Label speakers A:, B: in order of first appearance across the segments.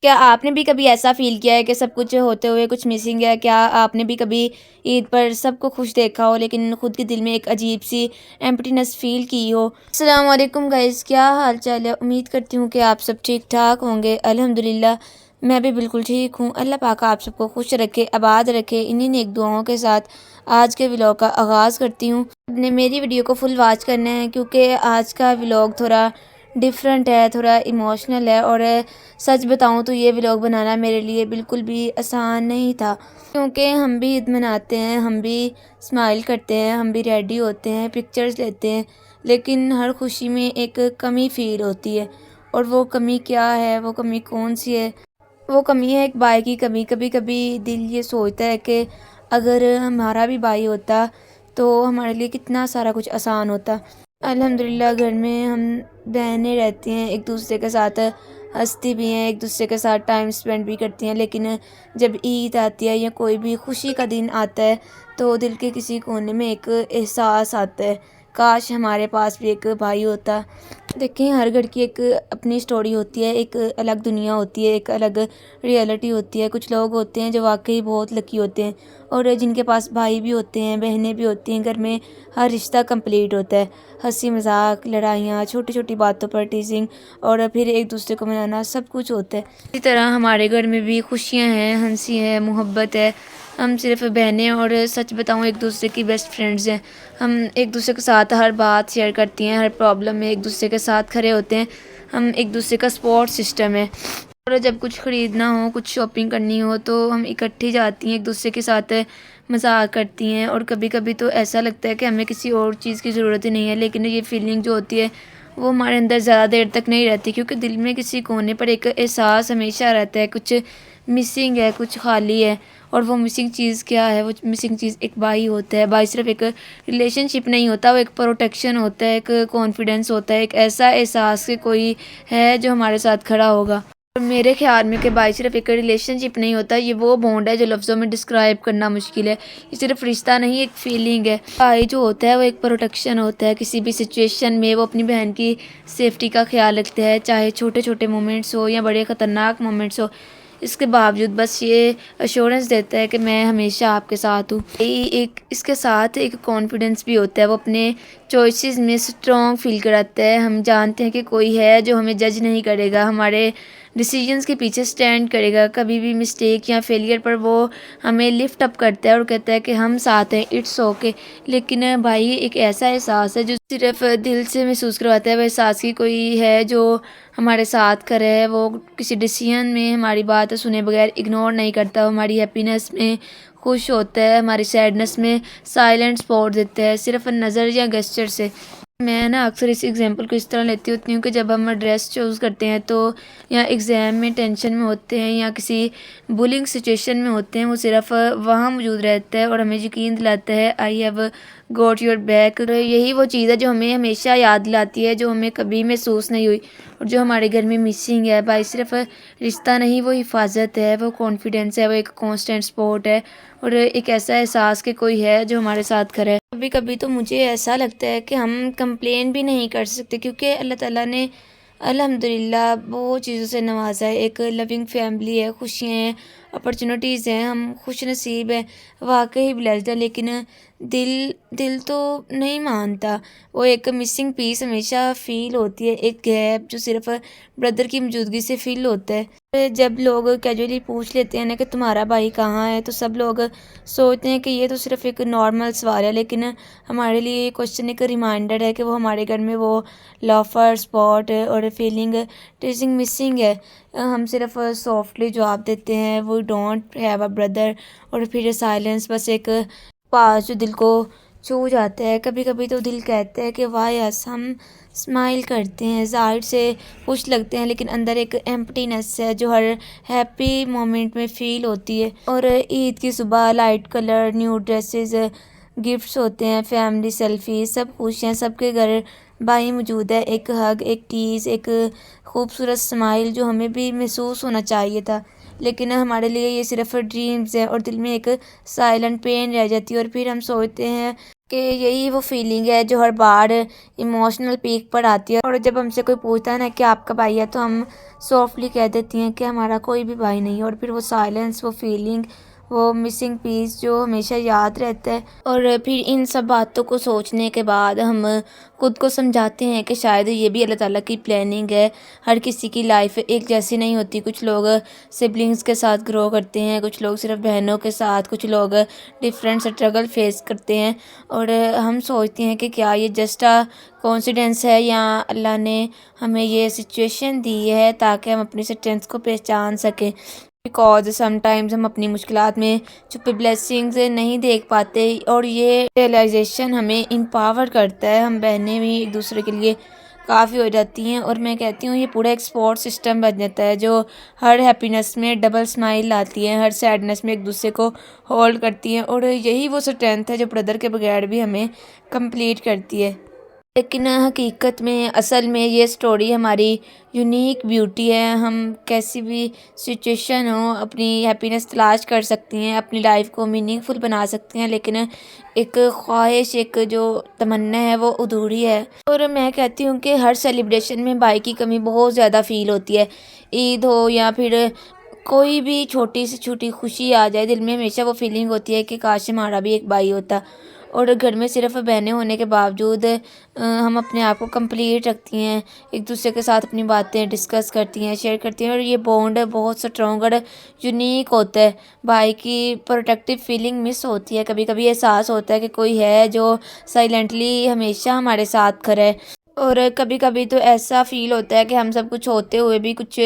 A: کیا آپ نے بھی کبھی ایسا فیل کیا ہے کہ سب کچھ ہوتے ہوئے کچھ مسنگ ہے؟ کیا آپ نے بھی کبھی عید پر سب کو خوش دیکھا ہو لیکن خود کے دل میں ایک عجیب سی ایمپٹینس فیل کی ہو؟ السلام علیکم گائز، کیا حال چال ہے؟ امید کرتی ہوں کہ آپ سب ٹھیک ٹھاک ہوں گے۔ الحمدللہ میں بھی بالکل ٹھیک ہوں۔ اللہ پاک آپ سب کو خوش رکھے، آباد رکھے۔ انہی نیک دعاؤں کے ساتھ آج کے ولاگ کا آغاز کرتی ہوں۔ آپ نے میری ویڈیو کو فل واچ کرنا ہے کیونکہ آج کا ولاگ تھوڑا ڈیفرنٹ ہے، تھوڑا ایموشنل ہے، اور سچ بتاؤں تو یہ ولاگ بنانا میرے لیے بالکل بھی آسان نہیں تھا، کیونکہ ہم بھی عید مناتے ہیں، ہم بھی اسمائل کرتے ہیں، ہم بھی ریڈی ہوتے ہیں، پکچرز لیتے ہیں، لیکن ہر خوشی میں ایک کمی فیل ہوتی ہے۔ اور وہ کمی کیا ہے، وہ کمی کون سی ہے؟ وہ کمی ہے ایک بھائی کی کمی۔ کبھی کبھی دل یہ سوچتا ہے کہ اگر ہمارا بھی بھائی ہوتا تو ہمارے لیے کتنا سارا کچھ آسان ہوتا۔ الحمدللہ گھر میں ہم بہنیں رہتی ہیں، ایک دوسرے کے ساتھ ہنستی بھی ہیں، ایک دوسرے کے ساتھ ٹائم اسپینڈ بھی کرتی ہیں، لیکن جب عید آتی ہے یا کوئی بھی خوشی کا دن آتا ہے تو دل کے کسی کونے میں ایک احساس آتا ہے، کاش ہمارے پاس بھی ایک بھائی ہوتا۔ دیکھیں، ہر گھر کی ایک اپنی سٹوری ہوتی ہے، ایک الگ دنیا ہوتی ہے، ایک الگ ریئلٹی ہوتی ہے۔ کچھ لوگ ہوتے ہیں جو واقعی بہت لکی ہوتے ہیں اور جن کے پاس بھائی بھی ہوتے ہیں، بہنیں بھی ہوتی ہیں، گھر میں ہر رشتہ کمپلیٹ ہوتا ہے۔ ہنسی مذاق، لڑائیاں، چھوٹی چھوٹی باتوں پر ٹیزنگ، اور پھر ایک دوسرے کو منانا، سب کچھ ہوتا ہے۔ اسی طرح ہمارے گھر میں بھی خوشیاں ہیں، ہنسی ہے، محبت ہے۔ ہم صرف بہنیں اور سچ بتاؤں ایک دوسرے کی بیسٹ فرینڈز ہیں۔ ہم ایک دوسرے کے ساتھ ہر بات شیئر کرتی ہیں، ہر پرابلم میں ایک دوسرے کے ساتھ کھڑے ہوتے ہیں۔ ہم ایک دوسرے کا سپورٹ سسٹم ہے، اور جب کچھ خریدنا ہو، کچھ شاپنگ کرنی ہو تو ہم اکٹھی جاتی ہیں، ایک دوسرے کے ساتھ مذاق کرتی ہیں، اور کبھی کبھی تو ایسا لگتا ہے کہ ہمیں کسی اور چیز کی ضرورت ہی نہیں ہے، لیکن یہ فیلنگ جو ہوتی ہے وہ ہمارے اندر زیادہ دیر تک نہیں رہتی، کیونکہ دل میں کسی کونے پر ایک احساس ہمیشہ رہتا ہے، کچھ مسنگ ہے، کچھ خالی ہے۔ اور وہ مسنگ چیز کیا ہے؟ وہ مسنگ چیز ایک بھائی ہوتا ہے۔ بھائی صرف ایک ریلیشن شپ نہیں ہوتا، وہ ایک پروٹیکشن ہوتا ہے، ایک کانفیڈنس ہوتا ہے، ایک ایسا احساس کہ کوئی ہے جو ہمارے ساتھ کھڑا ہوگا۔ اور میرے خیال میں کہ بھائی صرف ایک ریلیشن شپ نہیں ہوتا، یہ وہ بونڈ ہے جو لفظوں میں ڈسکرائب کرنا مشکل ہے۔ یہ صرف رشتہ نہیں، ایک فیلنگ ہے۔ بھائی جو ہوتا ہے وہ ایک پروٹیکشن ہوتا ہے، کسی بھی سچویشن میں وہ اپنی بہن کی سیفٹی کا خیال رکھتا ہے، چاہے چھوٹے چھوٹے مومنٹس ہو یا بڑے خطرناک مومنٹس ہو۔ اس کے باوجود بس یہ ایشورنس دیتا ہے کہ میں ہمیشہ آپ کے ساتھ ہوں۔ اس کے ساتھ ایک کانفیڈنس بھی ہوتا ہے، وہ اپنے چوائسیز میں اسٹرانگ فیل کراتا ہے۔ ہم جانتے ہیں کہ کوئی ہے جو ہمیں جج نہیں کرے گا، ہمارے ڈیسیجنز کے پیچھے سٹینڈ کرے گا، کبھی بھی مسٹیک یا فیلئر پر وہ ہمیں لفٹ اپ کرتا ہے اور کہتا ہے کہ ہم ساتھ ہیں، اٹس اوکے۔ لیکن بھائی ایک ایسا احساس ہے جو صرف دل سے محسوس کرواتا ہے، وہ احساس کی کوئی ہے جو ہمارے ساتھ کھڑا ہے، وہ کسی ڈیسیژن میں ہماری بات سنے بغیر اگنور نہیں کرتا، وہ ہماری ہیپینس میں خوش ہوتا ہے، ہماری سیڈنس میں سائلنٹ سپورٹ دیتا ہے، صرف نظر یا گیسچر سے۔ میں اکثر اس ایگزامپل کو اس طرح لیتی ہوتی ہوں کہ جب ہم ڈریس چوز کرتے ہیں تو یا ایگزام میں ٹینشن میں ہوتے ہیں یا کسی بولنگ سچویشن میں ہوتے ہیں، وہ صرف وہاں موجود رہتا ہے اور ہمیں یقین دلاتا ہے I have got your back. یہی وہ چیز ہے جو ہمیں ہمیشہ یاد دلاتی ہے، جو ہمیں کبھی محسوس نہیں ہوئی اور جو ہمارے گھر میں مسنگ ہے۔ بھائی صرف رشتہ نہیں، وہ حفاظت ہے، وہ کانفیڈنس ہے، وہ ایک کانسٹنٹ سپورٹ ہے، اور ایک ایسا احساس کہ کوئی ہے جو ہمارے ساتھ کھڑا ہے۔ کبھی کبھی تو مجھے ایسا لگتا ہے کہ ہم کمپلین بھی نہیں کر سکتے، کیونکہ اللہ تعالیٰ نے الحمدللہ بہت چیزوں سے نوازا ہے، ایک لونگ فیملی ہے، خوشیاں ہیں، اپرچونیٹیز ہیں، ہم خوش نصیب ہیں، واقعی بلیسڈ ہے، لیکن دل تو نہیں مانتا۔ وہ ایک مسنگ پیس ہمیشہ فیل ہوتی ہے، ایک گیپ جو صرف بردر کی موجودگی سے فیل ہوتا ہے۔ جب لوگ کیجولی پوچھ لیتے ہیں نا کہ تمہارا بھائی کہاں ہے، تو سب لوگ سوچتے ہیں کہ یہ تو صرف ایک نارمل سوال ہے، لیکن ہمارے لیے یہ کوشچن ایک ریمائنڈر ہے کہ وہ ہمارے گھر میں وہ لافر سپورٹ اور فیلنگ ٹیزنگ مسنگ ہے۔ ہم صرف سافٹلی جواب دیتے ہیں we don't have a brother, اور پھر سائلنس بس ایک پاس جو دل کو چھو جاتا ہے۔ کبھی کبھی تو دل کہتا ہے کہ واہ یس، ہم اسمائل کرتے ہیں، ظاہر سے خوش لگتے ہیں، لیکن اندر ایک ایمپٹینس ہے جو ہر ہیپی مومنٹ میں فیل ہوتی ہے۔ اور عید کی صبح light colour, new dresses, gifts ہوتے ہیں، فیملی سیلفی، سب خوشیاں، سب کے گھر بھائی موجود ہے، ایک ہگ، ایک ٹیز، ایک خوبصورت اسمائل جو ہمیں بھی محسوس ہونا چاہیے تھا، لیکن ہمارے لیے یہ صرف ڈریمز ہے، اور دل میں ایک سائلنٹ پین رہ جاتی ہے، اور پھر ہم سوچتے ہیں کہ یہی وہ فیلنگ ہے جو ہر بار ایموشنل پیک پر آتی ہے، اور جب ہم سے کوئی پوچھتا ہے نا کہ آپ کا بھائی ہے تو ہم سافٹلی کہہ دیتی ہیں کہ ہمارا کوئی بھی بھائی نہیں ہے، اور پھر وہ سائلنس، وہ فیلنگ، وہ مسنگ پیس جو ہمیشہ یاد رہتا ہے۔ اور پھر ان سب باتوں کو سوچنے کے بعد ہم خود کو سمجھاتے ہیں کہ شاید یہ بھی اللہ تعالیٰ کی پلاننگ ہے۔ ہر کسی کی لائف ایک جیسی نہیں ہوتی، کچھ لوگ سبلنگس کے ساتھ گرو کرتے ہیں، کچھ لوگ صرف بہنوں کے ساتھ، کچھ لوگ ڈفرینٹ اسٹرگل فیس کرتے ہیں، اور ہم سوچتے ہیں کہ کیا یہ جسٹ کوانسیڈنس ہے یا اللہ نے ہمیں یہ سچویشن دی ہے تاکہ ہم اپنی اسٹرینتھ کو پہچان سکیں۔ بیکاز سم ٹائمز ہم اپنی مشکلات میں چھپے بلیسنگز نہیں دیکھ پاتے، اور یہ ریئلائزیشن ہمیں امپاور کرتا ہے۔ ہم بہنیں بھی ایک دوسرے کے لیے کافی ہو جاتی ہیں، اور میں کہتی ہوں یہ پورا ایک سپورٹ سسٹم بن جاتا ہے جو ہر ہیپینس میں ڈبل سمائل لاتی ہے، ہر سیڈنس میں ایک دوسرے کو ہولڈ کرتی ہیں، اور یہی وہ اسٹرینتھ ہے جو بردر کے بغیر بھی ہمیں کمپلیٹ کرتی ہے۔ لیکن حقیقت میں اصل میں یہ سٹوری ہماری یونیک بیوٹی ہے۔ ہم کیسی بھی سچویشن ہو اپنی ہیپینس تلاش کر سکتی ہیں، اپنی لائف کو میننگ فل بنا سکتے ہیں، لیکن ایک خواہش، ایک جو تمنا ہے وہ ادھوری ہے۔ اور میں کہتی ہوں کہ ہر سیلیبریشن میں بھائی کی کمی بہت زیادہ فیل ہوتی ہے، عید ہو یا پھر کوئی بھی چھوٹی سے چھوٹی خوشی آ جائے، دل میں ہمیشہ وہ فیلنگ ہوتی ہے کہ کاش ہمارا بھی ایک بھائی ہوتا۔ اور گھر میں صرف بہنیں ہونے کے باوجود ہم اپنے آپ کو کمپلیٹ رکھتی ہیں، ایک دوسرے کے ساتھ اپنی باتیں ڈسکس کرتی ہیں، شیئر کرتی ہیں، اور یہ بونڈ بہت اسٹرانگ اور یونیک ہوتا ہے۔ بھائی کی پروٹیکٹیو فیلنگ مس ہوتی ہے، کبھی کبھی احساس ہوتا ہے کہ کوئی ہے جو سائلنٹلی ہمیشہ ہمارے ساتھ کھڑا ہے، اور کبھی کبھی تو ایسا فیل ہوتا ہے کہ ہم سب کچھ ہوتے ہوئے بھی کچھ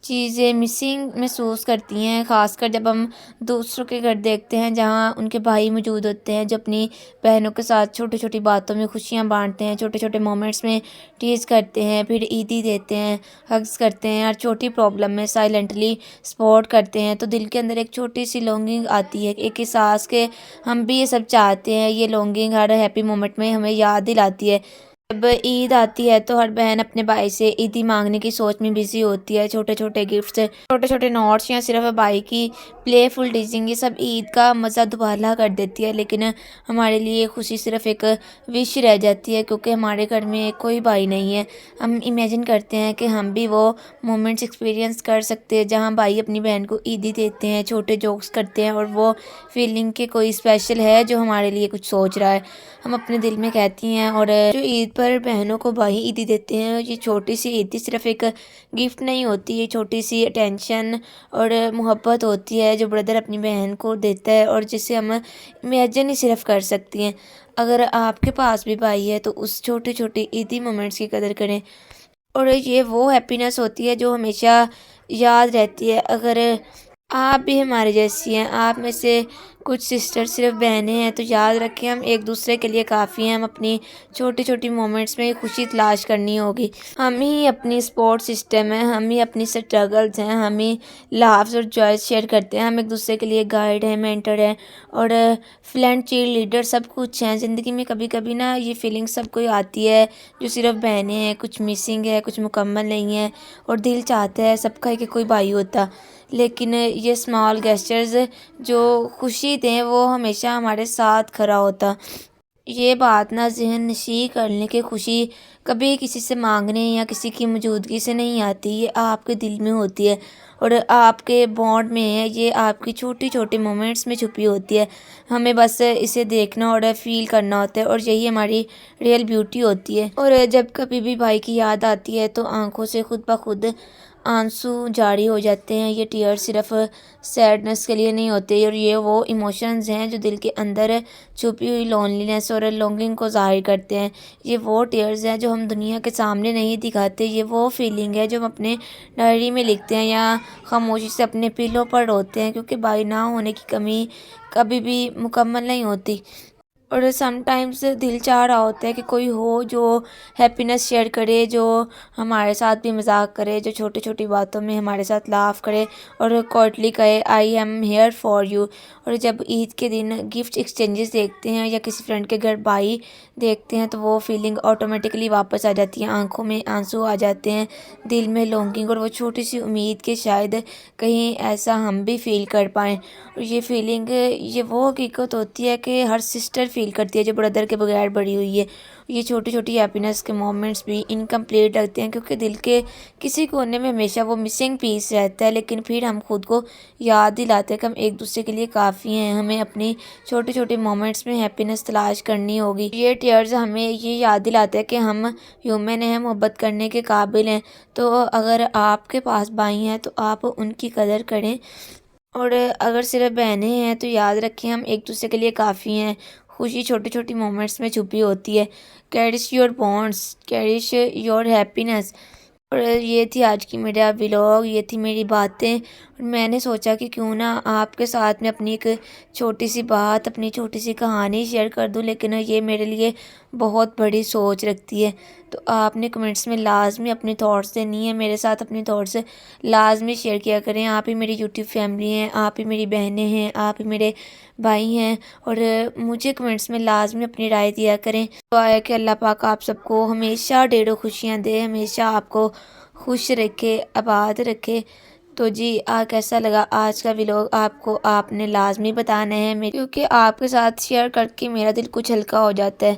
A: چیزیں مسنگ محسوس کرتی ہیں، خاص کر جب ہم دوسروں کے گھر دیکھتے ہیں جہاں ان کے بھائی موجود ہوتے ہیں جو اپنی بہنوں کے ساتھ چھوٹی چھوٹی باتوں میں خوشیاں بانٹتے ہیں، چھوٹے چھوٹے مومنٹس میں ٹیز کرتے ہیں، پھر عیدی دیتے ہیں، ہگز کرتے ہیں، ہر چھوٹی پرابلم میں سائلنٹلی سپورٹ کرتے ہیں، تو دل کے اندر ایک چھوٹی سی لونگنگ آتی ہے، ایک احساس کہ ہم بھی یہ سب چاہتے ہیں۔ یہ لونگنگ ہر ہیپی مومنٹ میں ہمیں یاد دلاتی ہے۔ جب عید آتی ہے تو ہر بہن اپنے بھائی سے عیدی مانگنے کی سوچ میں بزی ہوتی ہے، چھوٹے چھوٹے گفٹس، چھوٹے چھوٹے نوٹس یا صرف بھائی کی پلے فل ٹیزنگ، یہ سب عید کا مزہ دوبالا کر دیتی ہے۔ لیکن ہمارے لیے یہ خوشی صرف ایک وش رہ جاتی ہے، کیونکہ ہمارے گھر میں کوئی بھائی نہیں ہے۔ ہم امیجن کرتے ہیں کہ ہم بھی وہ مومنٹس ایکسپیرینس کر سکتے ہیں جہاں بھائی اپنی بہن کو عیدی دیتے ہیں، چھوٹے جوکس کرتے ہیں، اور وہ فیلنگ کہ کوئی اسپیشل ہے جو ہمارے لیے کچھ سوچ رہا ہے، ہم اپنے دل میں کہتی ہیں۔ اور جو عید پر بہنوں کو بھائی عیدی دیتے ہیں، یہ چھوٹی سی عیدی صرف ایک گفٹ نہیں ہوتی، یہ چھوٹی سی اٹینشن اور محبت ہوتی ہے جو بردر اپنی بہن کو دیتا ہے، اور جسے ہم امیجن ہی صرف کر سکتی ہیں۔ اگر آپ کے پاس بھی بھائی ہے تو اس چھوٹی چھوٹی عیدی مومنٹس کی قدر کریں، اور یہ وہ ہیپینس ہوتی ہے جو ہمیشہ یاد رہتی ہے۔ اگر آپ بھی ہمارے جیسی ہیں، آپ میں سے کچھ سسٹر صرف بہنیں ہیں، تو یاد رکھیں ہم ایک دوسرے کے لیے کافی ہیں۔ ہم اپنی چھوٹی چھوٹی مومنٹس میں خوشی تلاش کرنی ہوگی، ہم ہی اپنی سپورٹ سسٹم ہیں، ہم ہی اپنی سٹرگلز ہیں، ہم ہی لافز اور جوائز شیئر کرتے ہیں، ہم ایک دوسرے کے لیے گائیڈ ہیں، مینٹر ہیں، اور فرینڈ، چیئر لیڈر، سب کچھ ہیں۔ زندگی میں کبھی کبھی نا یہ فیلنگ سب کو آتی ہے جو صرف بہنیں ہیں، کچھ مسنگ ہے، کچھ مکمل نہیں ہے، اور دل چاہتا ہے سب کا کہ کوئی بھائی ہوتا، لیکن یہ اسمال گیسچرز جو خوشی دیں وہ ہمیشہ ہمارے ساتھ کھڑا ہوتا۔ یہ بات نہ ذہن نشین کر لیں کہ خوشی کبھی کسی سے مانگنے یا کسی کی موجودگی سے نہیں آتی، یہ آپ کے دل میں ہوتی ہے، اور آپ کے بانڈ میں ہے، یہ آپ کی چھوٹی چھوٹی مومنٹس میں چھپی ہوتی ہے۔ ہمیں بس اسے دیکھنا اور فیل کرنا ہوتا ہے، اور یہی ہماری ریئل بیوٹی ہوتی ہے۔ اور جب کبھی بھی بھائی کی یاد آتی ہے تو آنکھوں سے خود بخود آنسو جاری ہو جاتے ہیں۔ یہ ٹیئر صرف سیڈنس کے لیے نہیں ہوتے، اور یہ وہ ایموشنز ہیں جو دل کے اندر چھپی ہوئی لونلینس اور لونگنگ کو ظاہر کرتے ہیں۔ یہ وہ ٹیئرز ہیں جو ہم دنیا کے سامنے نہیں دکھاتے، یہ وہ فیلنگ ہے جو ہم اپنے ڈائری میں لکھتے ہیں یا خاموشی سے اپنے پیلوں پر روتے ہیں، کیونکہ بھائی نہ ہونے کی کمی کبھی بھی مکمل نہیں ہوتی۔ اور سم ٹائمز دل چاہ رہا ہوتا ہے کہ کوئی ہو جو ہیپینس شیئر کرے، جو ہمارے ساتھ بھی مذاق کرے، جو چھوٹی چھوٹی باتوں میں ہمارے ساتھ لاف کرے، اور کوائٹلی کہے I am here for you. اور جب عید کے دن گفٹ ایکسچینجز دیکھتے ہیں یا کسی فرینڈ کے گھر بھائی دیکھتے ہیں تو وہ فیلنگ آٹومیٹکلی واپس آ جاتی ہے، آنکھوں میں آنسو آ جاتے ہیں، دل میں لونگنگ، اور وہ چھوٹی سی امید کہ شاید کہیں ایسا ہم بھی فیل کر پائیں۔ اور یہ فیلنگ، یہ وہ حقیقت ہوتی ہے کہ ہر سسٹر فیل فیل کرتی ہے جو بردر کے بغیر بڑی ہوئی ہے۔ یہ چھوٹی چھوٹی ہیپینس کے مومنٹس بھی انکمپلیٹ لگتے ہیں کیونکہ دل کے کسی کونے میں ہمیشہ وہ مسنگ پیس رہتا ہے، لیکن پھر ہم خود کو یاد دلاتے ہیں کہ ہم ایک دوسرے کے لیے کافی ہیں۔ ہمیں اپنی چھوٹے چھوٹے مومنٹس میں ہیپینس تلاش کرنی ہوگی۔ یہ ٹیئرز ہمیں یہ یاد دلاتے ہیں کہ ہم ہیومن ہیں، محبت کرنے کے قابل ہیں۔ تو اگر آپ کے پاس بھائی ہیں تو آپ ان کی قدر کریں، اور اگر صرف بہنیں ہیں تو یاد رکھیں ہم ایک دوسرے کے لیے کافی ہیں۔ خوشی چھوٹی چھوٹی مومنٹس میں چھپی ہوتی ہے۔ کیریش یور بانڈس، کیریش یور ہیپینس۔ اور یہ تھی آج کی میرا ولاگ، یہ تھی میری باتیں، اور میں نے سوچا کہ کیوں نہ آپ کے ساتھ میں اپنی ایک چھوٹی سی بات، اپنی چھوٹی سی کہانی شیئر کر دوں، لیکن یہ میرے لیے بہت بڑی سوچ رکھتی ہے۔ تو آپ نے کمنٹس میں لازمی اپنی تھاٹس دینی ہے، میرے ساتھ اپنی تھاٹس لازمی شیئر کیا کریں۔ آپ ہی میری یوٹیوب فیملی ہیں، آپ ہی میری بہنیں ہیں، آپ ہی میرے بھائی ہیں، اور مجھے کمنٹس میں لازمی اپنی رائے دیا کریں۔ دعا ہے کہ اللہ پاک آپ سب کو ہمیشہ ڈھیروں خوشیاں دے، ہمیشہ آپ کو خوش رکھے، آباد رکھے۔ تو جی کیسا لگا آج کا ولاگ آپ نے لازمی بتانا ہے، کیونکہ آپ کے ساتھ شیئر کر کے میرا دل کچھ ہلکا ہو جاتا ہے۔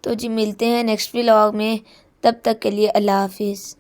A: تو جی ملتے ہیں نیکسٹ ولاگ میں، تب تک کے لیے اللہ حافظ۔